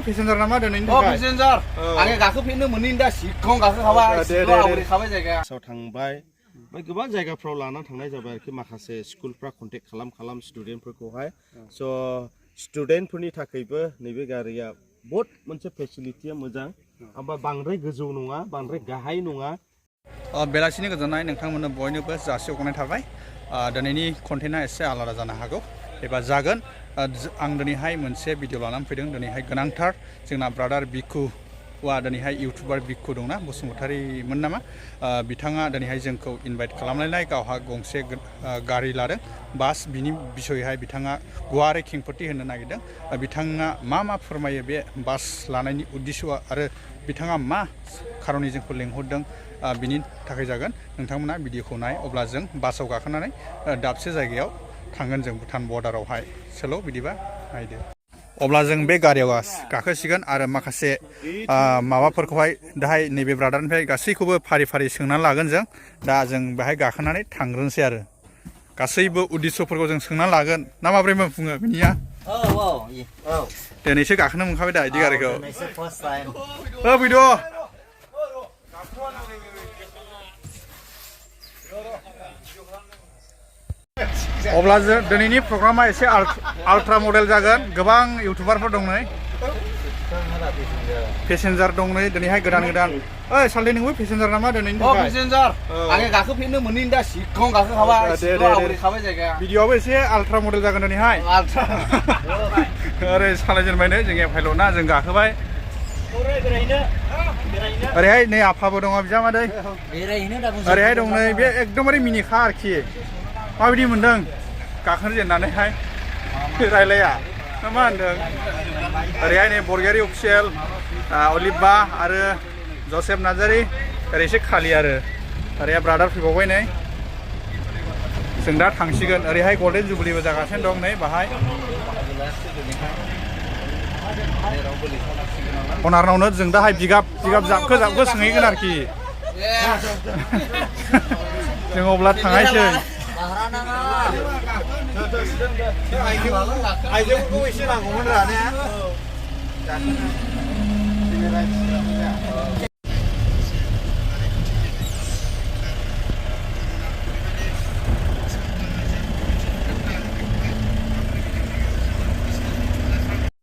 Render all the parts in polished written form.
passenger नामा दिनैनि थाखाय पेसेन्जार आङो गाखोफेरनो मोनैनि दा सिगाङाव गाखोखाबाय सिगाङाव आवगायखाबाय जायगायाव थांबाय ओमफ्राय गोबां जायगाफ्राव लाना थांनाय जाबाय आरोखि माखासे स्कुलफ्रा कन्टेक्ट खालाम स्टुडेन्टफोरखौहाय स' स्टुडेन्टफोरनि थाखायबो नैबे गारिया बहुत मोनसे फेसिलिटिया मोजां ओमफ्राय बांद्राय गोजौ नङा बांद्राय गाहाय नङा बेलासिनि गोजोननाय नोंथांमोननो बयनोबो जासिहरनाय थाबाय दिनैनि कन्टेन्टआ एसे आलादा जानो हागौ एबा जागोन आं दिनैहाय मोनसे भिडिअ लानानै फैदों दिनैहाय गोनांथार जोंना ब्रादार बिकुआ दिनैहाय इउटुबार बिकु दंना बसुमतारीमोन नामा बिथाङा दिनैहाय जोंखौ इनभाइट खालामलायनाय गावहा गंसे गारि लादों बास बिनि बिसयहाय बिथाङा गुवारै खेंफोरथि होनो नागिरदों बिथाङा मा फोरमायो बे बास लानायनि उद्देश्यआ आरो बिथाङा मा खारननि जोंखौ लेंहरदों बिनि थाखाय जागोन नोंथांमोना भिडिअखौ नाय अब्ला जों बासाव गाखोनानै दाबसे जायगायाव थांगोन जों भुटान बर्डारावहाय सोल' बिदिबा नायदो अब्ला जों बे गारियाव गाखोसिगोन आरो माखासे माबाफोरखौहाय दाहाय नैबे ब्रादारनिफ्राय गासैखौबो फारि फारि सोंनानै लागोन जों दा जों बेहाय गाखोनानै थांग्रोनोसै आरो गासैबो उद्देश्यफोरखौ जों सोंनानै लागोन ना माब्रै बुङो बिनिया दिनैसो गाखोनो मोनखाबाय दा बिदि गारिखौ फैद' अब्ला जों दिनैनि प्रग्रामा एसे आल्ट्रा मडेल जागोन गोबां इउटुबारफोर दं नै पेसेन्जार दं नै दिनैहाय गोदान ओइ सालदे नोंबो पेसेन्जार नामा दिनैनि थाखाय पेसेन्जार आङो गाखोफेरनो मोनैनि दा सिगाङाव गाखोखाबाय सिगाङाव आवगायखाबाय जायगायाव भिडिअआबो एसे आल्ट्रा मडेल जागोन दिनैहाय आल्ट्रा ओरै सालायजेनबाय नै जों पाइलटना जों गाखोबाय ओरैहाय नै आफाबो दङ बिजामादै ओरैहाय दं नै बे एकदमबारे मिनिखा आरोखि माबायदि मोनदों गाखोनो जेननानैहाय रायलाया मा होनदों ओरैहाय नै बरगयारि अफिसियेल अलिभा आरो जसेफ नार्जारि ओरै एसे खालि आरो ओरैहाय ब्रादार फैबावबाय नै जों दा थांसिगोन ओरैहाय गल्डेन जुबलिबो जागासिनो दं नै बाहाय अनारनावनो जों दाहाय बिगाब जाबखो सोंहैगोन आरोखि जों अब्ला थांनायसै आइजोफोरखौ एसे नांगौमोन रा ने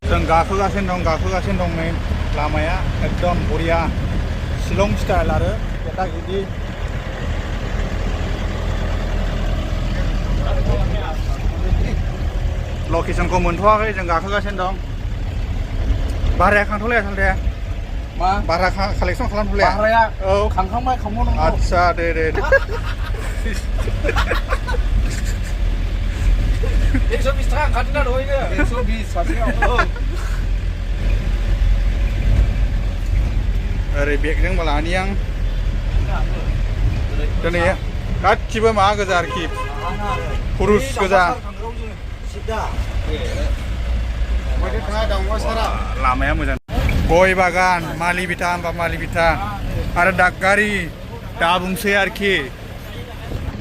जों गाखोगासिनो दं नै लामाया एकदम बरिया शिलं स्टाइल आरो गेदा गिदि लकेसनखौ मोनथ'वाखै जों गाखोगासिनो दं भाराया खांथ'लाया सालदे मा भारा कालेक्सन खालामथ'लाया भाराया औ खांखांबाय खांबावनांगौ आदसा दे 120 थाखा ओंखारदोंना दहायनो 120 सासेयाव ओरै बेगजों लानि आं दिनै गासिबो माबा गोजा आरोखि पुरुष गोजा लामाया मोजां गय बागान मालिबिटा होनबा मालिबिटा आरो दागगारि दा बुंसै आरोखि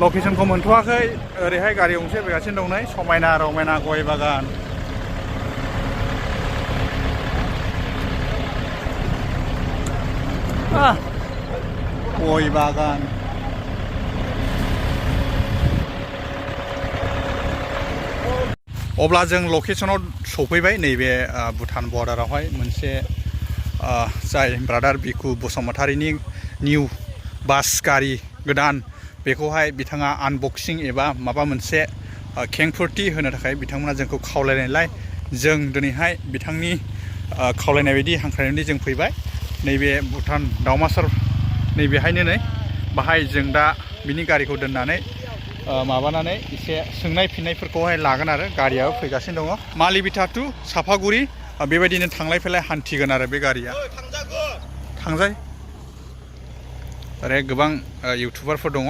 लकेसनखौ मोनथ'वाखै ओरैहाय गारि गंसे फैगासिनो दं नै समायना रमायना गय बागान गय बागान अब्ला जों लकेसनाव सफैबाय नैबे भुटान बर्डारावहाय मोनसे जाय ब्रादार बिकु बसुमतारीनि निउ बास गारि गोदान बेखौहाय बिथाङा आनबक्सिं एबा माबा मोनसे खेंफोरथि होनो थाखाय बिथांमोना जोंखौ खावलायनायलाय जों दिनैहाय बिथांनि खावलायनाय बायदि हांख्रायनाय बायदि जों फैबाय नैबे भुटान दावमासार नैबेहायनो नै बाहाय जों दा बिनि गारिखौ दोननानै माबानानै एसे सोंनाय फिननायफोरखौहाय लागोन आरो गारियाबो फैगासिनो दङ मालिबिटा टु चापागुरि बेबायदिनो थांलाय फैलाय हान्थिगोन आरो बे गारिया थांजाय ओरै गोबां इउटुबारफोर दङ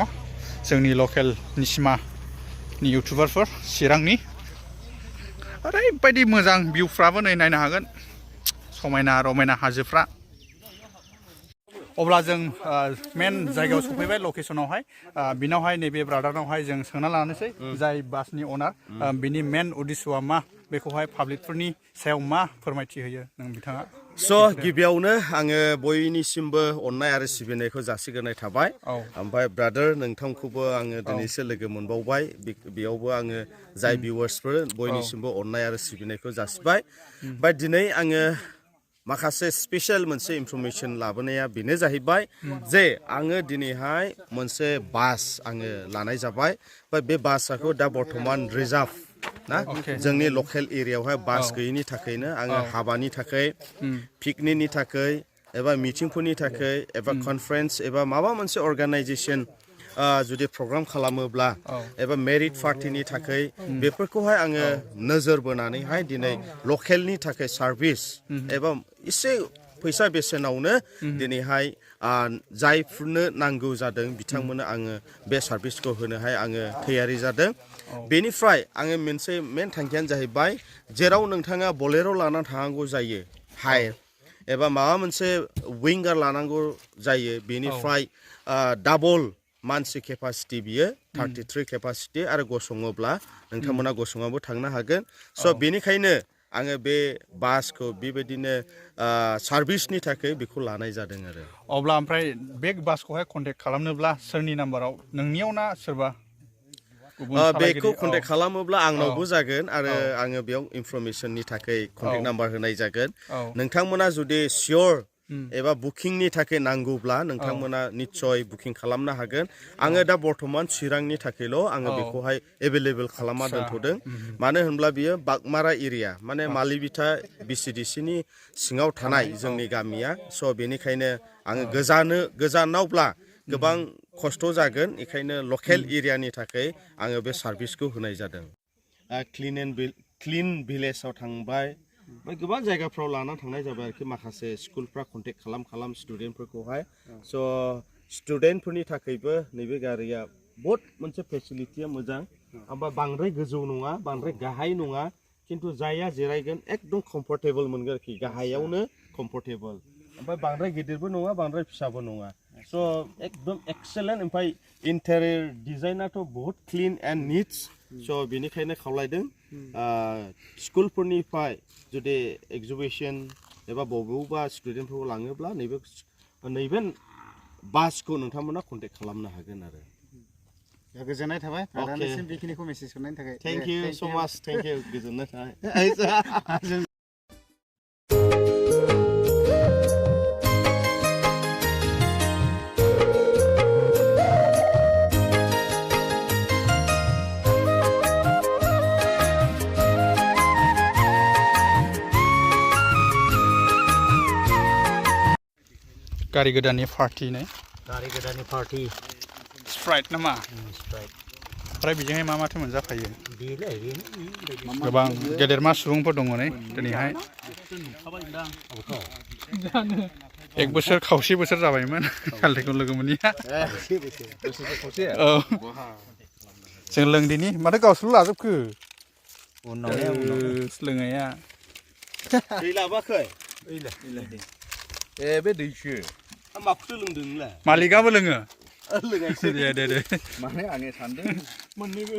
जोंनि लकेल निसिमानि इउटुबारफोर चिरांनि ओरैबायदि मोजां भिउफ्राबो नै नायनो हागोन समायना रमायना हाजोफ्रा अब्ला जों मेन जायगायाव सफैबाय लकेसनावहाय बिनावहाय नैबे ब्रादारनावहाय जों सोंना लानोसै जाय बासनि अनार बिनि मेन उद्देश्यआ मा बेखौहाय पाब्लिकफोरनि सायाव मा फोरमायथि होयो नों बिथाङा गिबियावनो आङो बयनिसिमबो अननाय आरो सिबिनायखौ जासिग्रोनाय थाबाय ओमफ्राय ब्रादार नोंथांखौबो आङो दिनैसो लोगो मोनबावबाय बेयावबो आङो जाय भिउवार्सफोर बयनिसिमबो अननाय आरो सिबिनायखौ जासिबाय ओमफ्राय दिनै आङो माखासे स्पेशल मोनसे इनफरमेशन लाबोनाया बेनो जाहैबाय जे आङो दिनैहाय मोनसे बास आङो लानाय जाबाय ओमफ्राय बे बासखौ दा बर्तमान रिजार्भ ना जोंनि लकेल एरियायावहाय बास गैयिनि थाखायनो आङो हाबानि थाखाय पिकनिकनि थाखाय एबा मिटिंफोरनि थाखाय एबा कनफारेन्स एबा माबा मोनसे अर्गानाइजेसन जुदि प्रग्राम खालामोब्ला एबा मेरिट पार्टिनि थाखाय बेफोरखौहाय आङो नोजोर बोनानैहाय दिनै लकेलनि थाखाय सार्भिस एबा एसे फैसा बेसेनावनो दिनैहाय जायफोरनो नांगौ जादों बिथांमोननो आङो बे सार्भिसखौ होनोहाय आङो थैयारि जादों बेनिफ्राय आङो मोनसे मेन थांखियानो जाहैबाय जेराव नोंथाङा बलेर' लानानै थांनांगौ जायो हाय एबा माबा मोनसे विंगार लानांगौ जायो बेनिफ्राय डाबल मानसि केपासिटि बियो 33 केपासिटि आरो गसङोब्ला नोंथांमोना गसङाबो थांनो हागोन स' बेनिखायनो आङो बे बासखौ बेबायदिनो सार्भिसनि थाखाय बेखौ लानाय जादों आरो अब्ला ओमफ्राय बे बासखौहाय कन्टेक्ट खालामनोब्ला सोरनि नाम्बाराव नोंनियाव ना सोरबा बेखौ कन्टेक्ट खालामोब्ला आंनावबो जागोन आरो आङो बेयाव इनफरमेशननि थाखाय कन्टेक्ट नाम्बार होनाय जागोन नोंथांमोना जुदि सियर एबा बुकिंनि थाखाय नांगौब्ला नोंथांमोना निश्चय बुकिं खालामनो हागोन आङो दा बर्तमान चिरांनि थाखायल' आङो बेखौहाय एभेलेबल खालामना दोनथ'दों मानो होनब्ला बियो बागमारा एरिया माने मालिबिटा बिसिडिसिनि सिङाव थानाय जोंनि गामिया स' बेनिखायनो आङो गोजानावब्ला गोबां खस्थ' जागोन बेखायनो लकेल एरियानि थाखाय आङो बे सार्भिसखौ होनाय जादों क्लिन भिलेजाव थांबाय ओमफ्राय गोबां जायगाफ्राव लाना थांनाय जाबाय आरोखि माखासे स्कुलफ्रा कन्टेक्ट खालाम स्टुडेन्टफोरखौहाय स' स्टुडेन्टफोरनि थाखायबो नैबे गारिया बहुद मोनसे फेसिलिटिया मोजां ओमफ्राय बांद्राय गोजौ नङा बांद्राय गाहाय नङा खिन्थु जायहा जिरायगोन एकदम कम्फर्टेबल मोनगोन आरोखि गाहायावनो कम्फर्टेबल ओमफ्राय बांद्राय गिदिरबो नङा बांद्राय फिसाबो नङा स' एकदम एक्सेलेन्ट ओमफ्राय इन्टारियर डिजाइनाथ' बहुत क्लिन एन्ड निट्स स' बेनिखायनो खावलायदों स्कुलफोरनिफ्राय जुदि एक्जिबिसन एबा बबेयावबा स्टुडेन्टफोरखौ लाङोब्ला नैबे बासखौ नोंथांमोना कन्टेक्ट खालामनो हागोन आरो गोजोननाय थाबाय ब्रादारनिसिम बेखिनिखौ मेसेज हरनायनि थाखाय थेंक इउ स' माच थेंक इउ गोजोननाय थाबाय गारि गोदाननि पार्टि ने गारि गोदाननि पार्टि स्प्राइट नामा स्प्राइट ओमफ्राय बेजोंहाय मा माथो मोनजाफायो गोबां गेदेरमा सुबुंफोर दङ नै दिनैहाय 1 बोसोर खावसे बोसोर जाबायमोन खालथेखौ लोगो मोनिया जों लोंदिनि माथो गावसोरल' लाजोबखो लोंनाया दै लाबोआखै बे दैसो माखौथो लोंदों नोंलाय मालिकआबो लोङो लोङाखै दे माने आङो सानदों मोननैबो